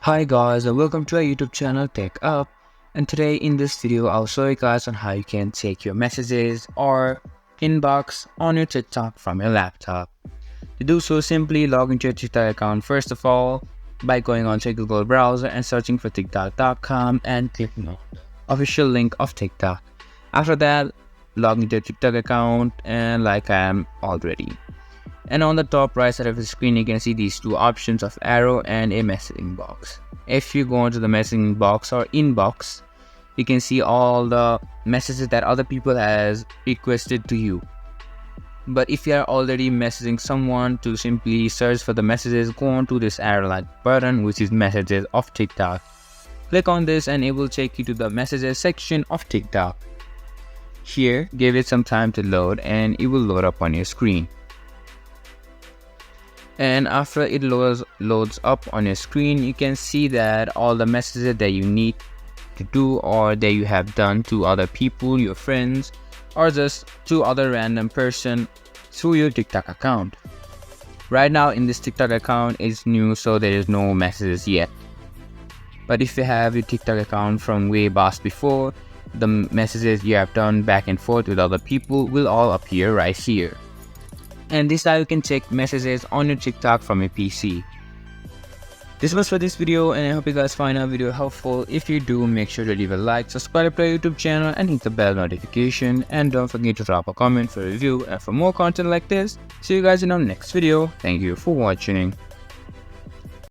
Hi guys and welcome to our YouTube channel TechUp, and today in this video I'll show you guys on how you can take your messages or inbox on your TikTok from your laptop. To do so, simply log into your TikTok account first of all by going on to your Google browser and searching for tiktok.com and clicking on the official link of TikTok. After that, log into your TikTok account and like I am already. And on the top right side of the screen you can see these two options of arrow and a messaging box. If you go into the messaging box or inbox, you can see all the messages that other people has requested to you. But if you are already messaging someone, to simply search for the messages, go on to this arrow like button which is messages of TikTok. Click on this and it will take you to the messages section of TikTok. Here, give it some time to load and it will load up on your screen. And after it loads up on your screen, you can see that all the messages that you need to do or that you have done to other people, your friends, or just to other random person through your TikTok account. Right now in this TikTok account is new, so there is no messages yet. But if you have your TikTok account from way back before, the messages you have done back and forth with other people will all appear right here. And this is how you can check messages on your TikTok from your PC. This was for this video, and I hope you guys find our video helpful. If you do, make sure to leave a like, subscribe to our YouTube channel and hit the bell notification, and don't forget to drop a comment for a review and for more content like this. See you guys in our next video. Thank you for watching.